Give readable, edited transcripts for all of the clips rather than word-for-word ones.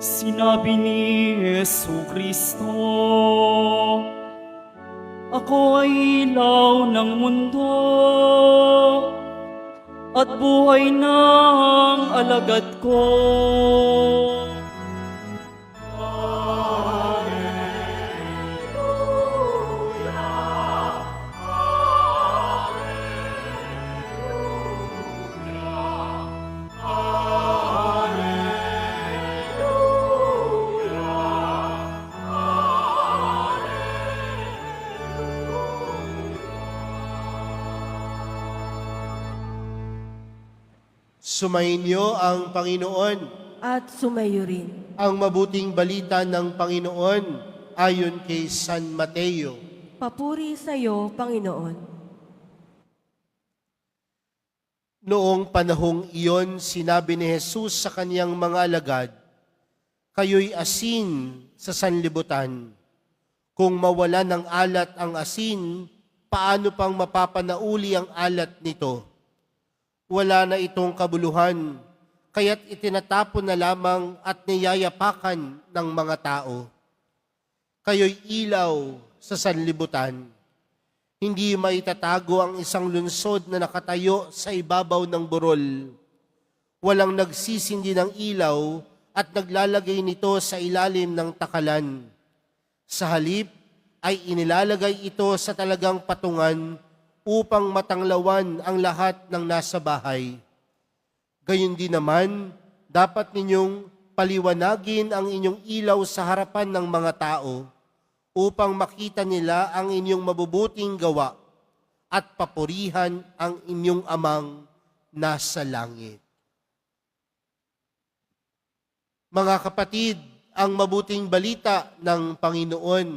Sinabi ni Jesucristo, ako ay ilaw ng mundo at buhay ng alagad ko. Sumainyo ang Panginoon. At sumayo rin. Ang mabuting balita ng Panginoon ayon kay San Mateo. Papuri sa iyo, Panginoon. Noong panahong iyon, sinabi ni Jesus sa kaniyang mga alagad, kayo'y asin sa sanlibutan. Kung mawala ng alat ang asin, paano pang mapapanauli ang alat nito? Wala na itong kabuluhan, kaya't itinatapon na lamang at niyayapakan ng mga tao. Kayo'y ilaw sa sanlibutan. Hindi maitatago ang isang lunsod na nakatayo sa ibabaw ng burol. Walang nagsisindi ng ilaw at naglalagay nito sa ilalim ng takalan. Sa halip ay inilalagay ito sa talagang patungan upang matanglawan ang lahat ng nasa bahay. Gayon din naman, dapat ninyong paliwanagin ang inyong ilaw sa harapan ng mga tao upang makita nila ang inyong mabubuting gawa at papurihan ang inyong amang nasa langit. Mga kapatid, ang mabuting balita ng Panginoon.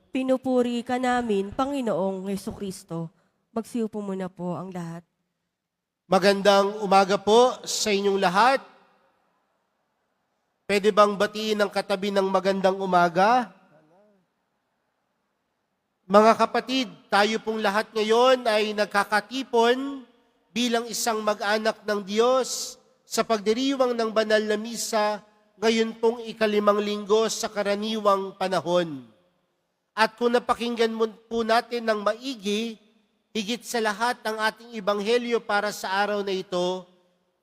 Pinupuri ka namin, Panginoong Jesucristo. Magsiupo muna po ang lahat. Magandang umaga po sa inyong lahat. Pwede bang batiin ang katabi ng magandang umaga? Mga kapatid, tayo pong lahat ngayon ay nagkakatipon bilang isang mag-anak ng Diyos sa pagdiriwang ng banal na misa ngayon pong ikalimang linggo sa karaniwang panahon. At kung napakinggan po natin ng maigi, higit sa lahat ang ating ebanghelyo para sa araw na ito,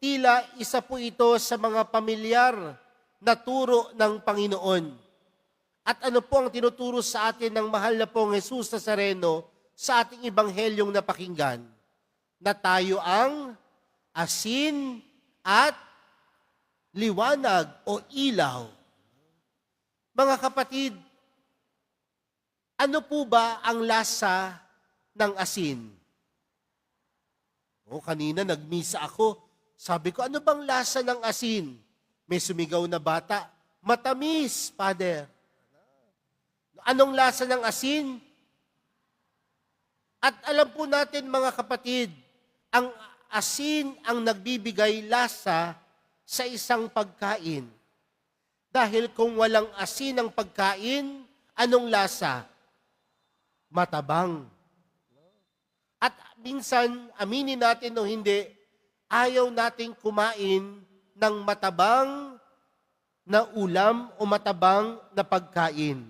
tila isa po ito sa mga pamilyar na turo ng Panginoon. At ano po ang tinuturo sa atin ng mahal na pong Jesus Nazareno sa ating ebanghelyong napakinggan? Na tayo ang asin at liwanag o ilaw. Mga kapatid, ano po ba ang lasa ng asin? Kanina nagmisa ako. Sabi ko, ano bang lasa ng asin? May sumigaw na bata, matamis, Father. Anong lasa ng asin? At alam po natin mga kapatid, ang asin ang nagbibigay lasa sa isang pagkain. Dahil kung walang asin ang pagkain, anong lasa? Matabang. At minsan, aminin natin o hindi, ayaw nating kumain ng matabang na ulam o matabang na pagkain.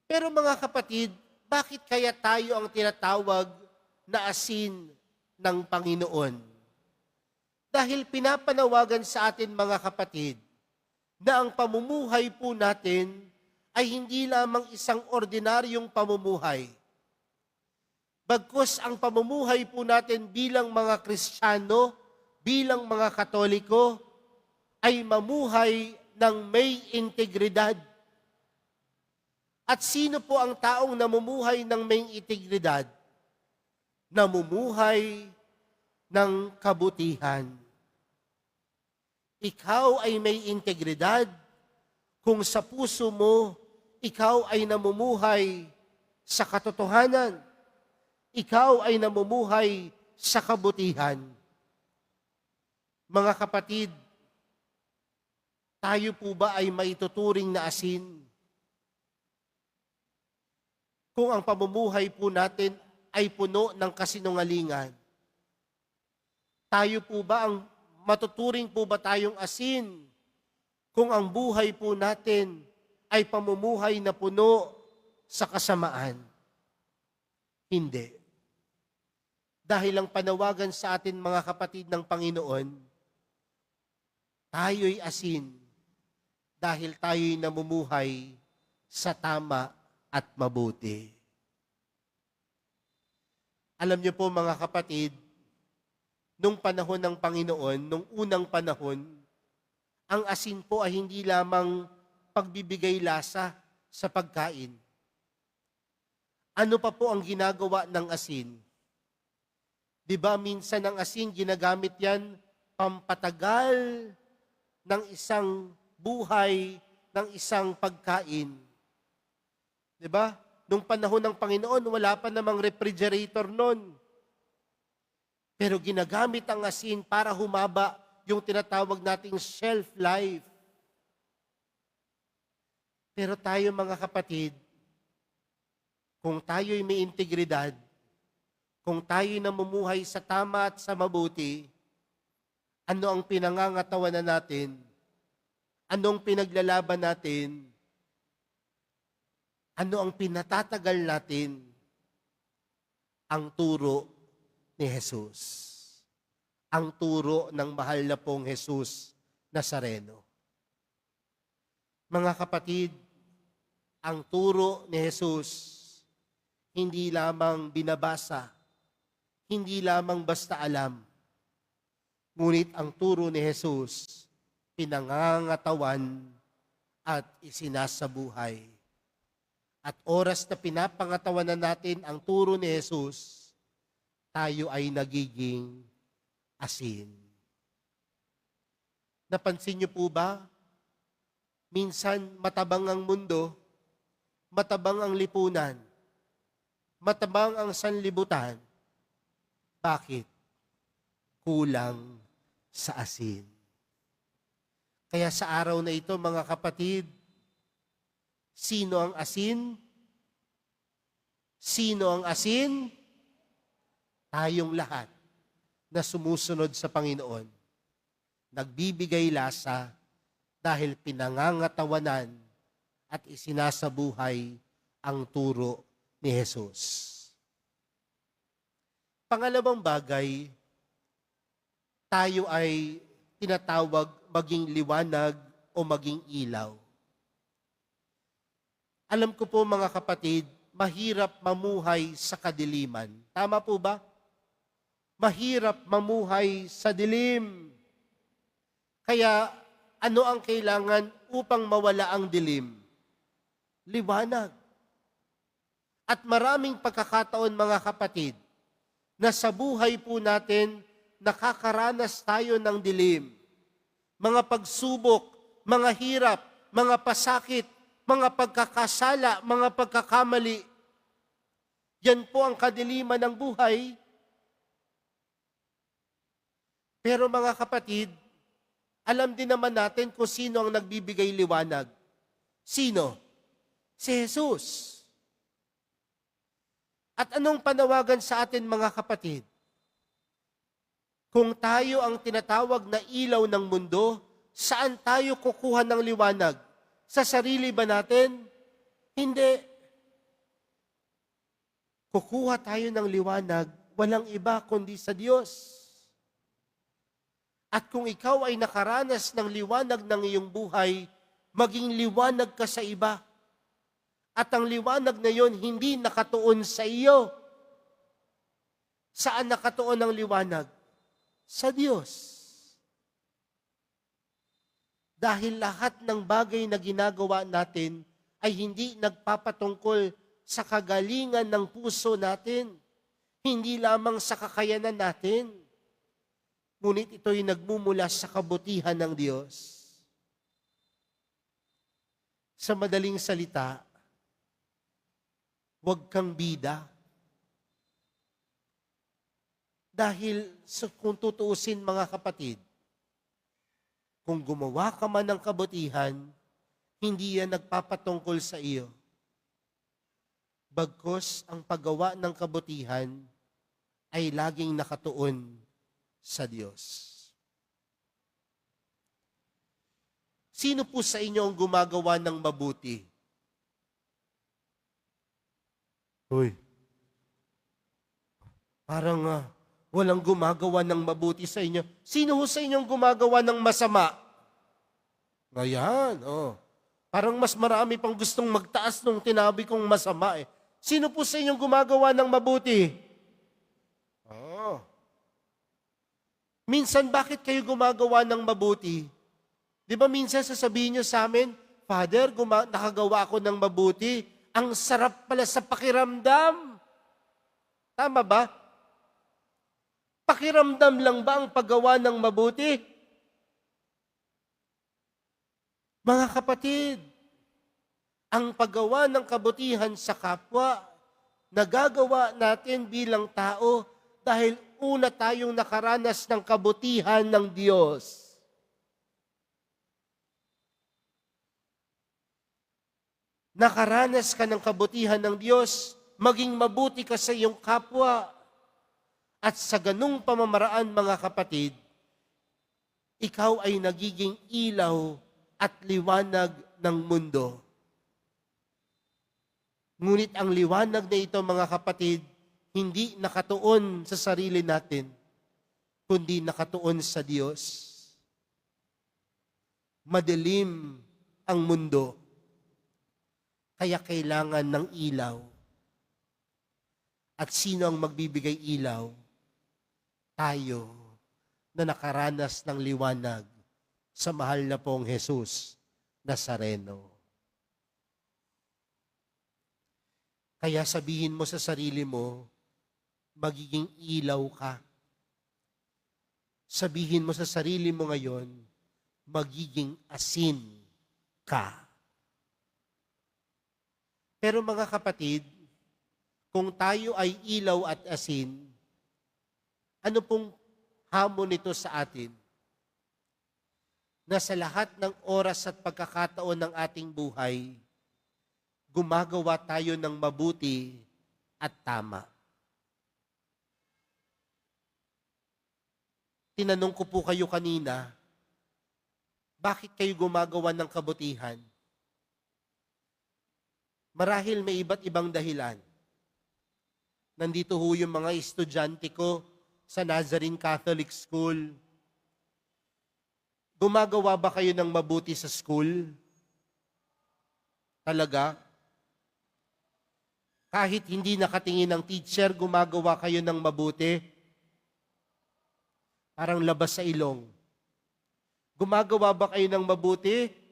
Pero mga kapatid, bakit kaya tayo ang tinatawag na asin ng Panginoon? Dahil pinapanawagan sa atin mga kapatid, na ang pamumuhay po natin ay hindi lamang isang ordinaryong pamumuhay. Bagkus ang pamumuhay po natin bilang mga Kristiyano, bilang mga Katoliko, ay mamuhay ng may integridad. At sino po ang taong namumuhay ng may integridad? Namumuhay ng kabutihan. Ikaw ay may integridad kung sa puso mo, ikaw ay namumuhay sa katotohanan. Ikaw ay namumuhay sa kabutihan. Mga kapatid, tayo po ba ay maituturing na asin? Kung ang pamumuhay po natin ay puno ng kasinungalingan, tayo po ba ang matuturing po ba tayong asin kung ang buhay po natin ay pamumuhay na puno sa kasamaan? Hindi. Dahil ang panawagan sa atin mga kapatid ng Panginoon, tayo'y asin dahil tayo'y namumuhay sa tama at mabuti. Alam niyo po mga kapatid, nung panahon ng Panginoon, nung unang panahon, ang asin po ay hindi lamang pagbibigay lasa sa pagkain. Ano pa po ang ginagawa ng asin? Di ba minsan ang asin, ginagamit yan pampatagal ng isang buhay, ng isang pagkain. Di ba? Nung panahon ng Panginoon, wala pa namang refrigerator noon. Pero ginagamit ang asin para humaba yung tinatawag nating shelf life. Pero tayo mga kapatid, kung tayo'y may integridad, kung tayo'y namumuhay sa tama at sa mabuti, ano ang pinangangatawanan natin? Anong pinaglalaban natin? Ano ang pinatatagal natin? Ang turo ni Jesus. Ang turo ng mahal na pong Jesus Nazareno. Mga kapatid, ang turo ni Jesus, hindi lamang binabasa, hindi lamang basta alam, ngunit ang turo ni Jesus, pinangangatawan at isinasabuhay. At oras na pinapangatawanan natin ang turo ni Jesus, tayo ay nagiging asin. Napansin niyo po ba? Minsan matabang ang mundo, matabang ang lipunan, matabang ang sanlibutan. Bakit? Kulang sa asin. Kaya sa araw na ito, mga kapatid, sino ang asin? Sino ang asin? Tayong lahat na sumusunod sa Panginoon. Nagbibigay lasa dahil pinangangatawanan at isinasabuhay ang turo ni Jesus. Pangalawang bagay, tayo ay tinatawag maging liwanag o maging ilaw. Alam ko po mga kapatid, mahirap mamuhay sa kadiliman. Tama po ba? Mahirap mamuhay sa dilim. Kaya ano ang kailangan upang mawala ang dilim? Liwanag. At maraming pagkakataon mga kapatid, na sa buhay po natin, nakakaranas tayo ng dilim. Mga pagsubok, mga hirap, mga pasakit, mga pagkakasala, mga pagkakamali. Yan po ang kadiliman ng buhay. Pero mga kapatid, alam din naman natin kung sino ang nagbibigay liwanag. Sino? Si Jesus. At anong panawagan sa atin mga kapatid? Kung tayo ang tinatawag na ilaw ng mundo, saan tayo kukuha ng liwanag? Sa sarili ba natin? Hindi. Kukuha tayo ng liwanag, walang iba kundi sa Diyos. At kung ikaw ay nakaranas ng liwanag ng iyong buhay, maging liwanag ka sa iba. At ang liwanag na yon hindi nakatuon sa iyo. Saan nakatuon ang liwanag? Sa Diyos. Dahil lahat ng bagay na ginagawa natin ay hindi nagpapatungkol sa kagalingan ng puso natin. Hindi lamang sa kakayanan natin. Ngunit ito'y nagmumula sa kabutihan ng Diyos. Sa madaling salita, huwag kang bida. Dahil kung tutuusin mga kapatid, kung gumawa ka man ng kabutihan, hindi yan nagpapatungkol sa iyo. Bagkus ang paggawa ng kabutihan ay laging nakatuon sa Diyos. Sino po sa inyo ang gumagawa ng mabuti? Uy, parang walang gumagawa ng mabuti sa inyo. Sino ho sa inyo ang gumagawa ng masama? Ayan, oh. Parang mas marami pang gustong magtaas nung tinabi kong masama eh. Sino po sa inyong gumagawa ng mabuti? Oh. Minsan, bakit kayo gumagawa ng mabuti? Di ba minsan sasabihin nyo sa amin, Father, nakagawa ako ng mabuti. Ang sarap pala sa pakiramdam. Tama ba? Pakiramdam lang ba ang paggawa ng mabuti? Mga kapatid, ang paggawa ng kabutihan sa kapwa, nagagawa natin bilang tao dahil una tayong nakaranas ng kabutihan ng Diyos. Nakaranas ka ng kabutihan ng Diyos, maging mabuti ka sa iyong kapwa. At sa ganung pamamaraan, mga kapatid, ikaw ay nagiging ilaw at liwanag ng mundo. Ngunit ang liwanag na ito, mga kapatid, hindi nakatuon sa sarili natin, kundi nakatuon sa Diyos. Madilim ang mundo, kaya kailangan ng ilaw. At sino ang magbibigay ilaw? Tayo na nakaranas ng liwanag sa mahal na pong Jesus Nazareno. Kaya sabihin mo sa sarili mo, magiging ilaw ka. Sabihin mo sa sarili mo ngayon, magiging asin ka. Pero mga kapatid, kung tayo ay ilaw at asin, ano pong hamon nito sa atin? Na sa lahat ng oras at pagkakataon ng ating buhay, gumagawa tayo ng mabuti at tama. Tinanong ko po kayo kanina, bakit kayo gumagawa ng kabutihan? Marahil may iba't ibang dahilan. Nandito ho yung mga estudyante ko sa Nazarene Catholic School. Gumagawa ba kayo ng mabuti sa school? Talaga? Kahit hindi nakatingin ng teacher, gumagawa kayo ng mabuti? Parang labas sa ilong. Gumagawa ba kayo ng mabuti?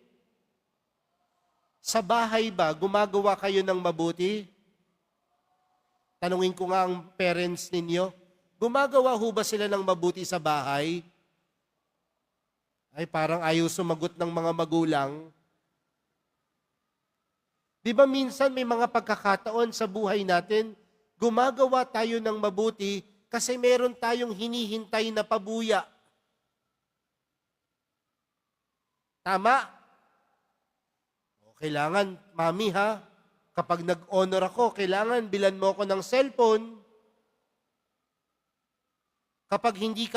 Sa bahay ba, gumagawa kayo ng mabuti? Tanungin ko nga ang parents ninyo, gumagawa ho ba sila ng mabuti sa bahay? Ay, parang ayaw sumagot ng mga magulang. Di ba minsan may mga pagkakataon sa buhay natin, gumagawa tayo ng mabuti kasi meron tayong hinihintay na pabuya. Tama? O, kailangan, mami ha, kapag nag-honor ako, kailangan bilan mo ako ng cellphone. Kapag hindi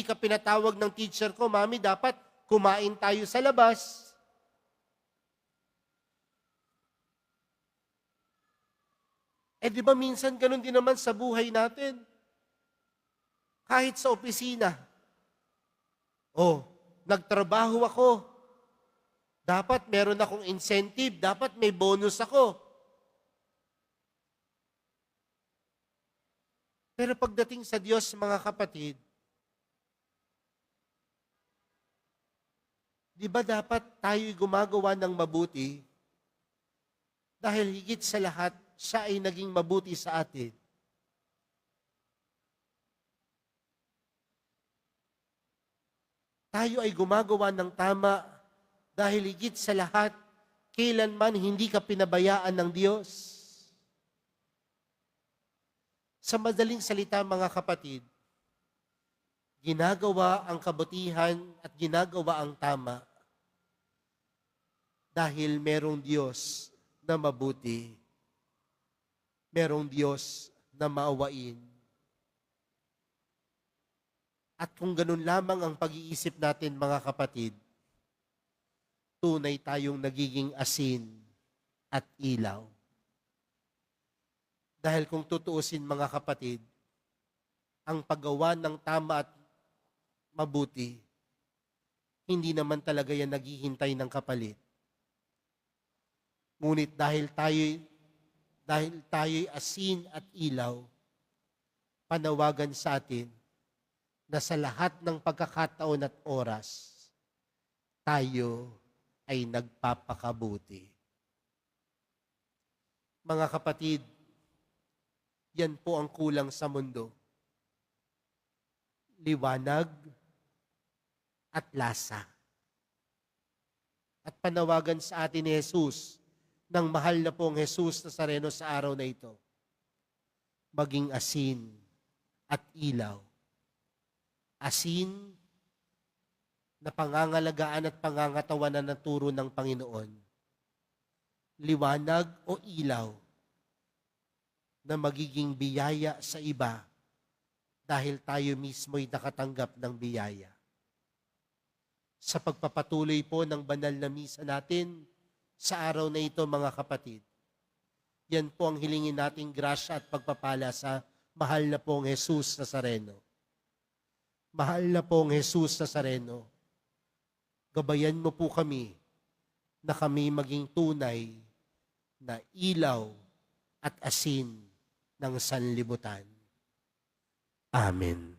ka pinatawag ng teacher ko, mami, dapat kumain tayo sa labas. Di ba minsan ganun din naman sa buhay natin? Kahit sa opisina. Nagtrabaho ako. Dapat meron akong incentive, dapat may bonus ako. Pero pagdating sa Diyos, mga kapatid, di ba dapat tayo'y gumagawa ng mabuti? Dahil higit sa lahat, siya ay naging mabuti sa atin. Tayo ay gumagawa ng tama dahil higit sa lahat, kailanman hindi ka pinabayaan ng Diyos. Sa madaling salita, mga kapatid, ginagawa ang kabutihan at ginagawa ang tama dahil merong Diyos na mabuti. Merong Diyos na maawain. At kung ganun lamang ang pag-iisip natin, mga kapatid, tunay tayong nagiging asin at ilaw. Dahil kung tutuusin mga kapatid, ang paggawa ng tama at mabuti, hindi naman talaga yan naghihintay ng kapalit. Ngunit dahil tayo'y asin at ilaw, panawagan sa atin na sa lahat ng pagkakataon at oras, tayo ay nagpapakabuti. Mga kapatid, yan po ang kulang sa mundo. Liwanag at lasa. At panawagan sa atin ni Jesus, ng mahal na pong Jesus Nazareno sa araw na ito, maging asin at ilaw. Asin na pangangalagaan at pangangatawanan ng turo ng Panginoon. Liwanag o ilaw na magiging biyaya sa iba dahil tayo mismo'y nakatanggap ng biyaya. Sa pagpapatuloy po ng banal na misa natin sa araw na ito, mga kapatid, yan po ang hilingin nating grasya at pagpapala sa mahal na pong Jesus Nazareno. Mahal na pong Jesus Nazareno, gabayan mo po kami na kami maging tunay na ilaw at asin ng sanlibutan. Amen.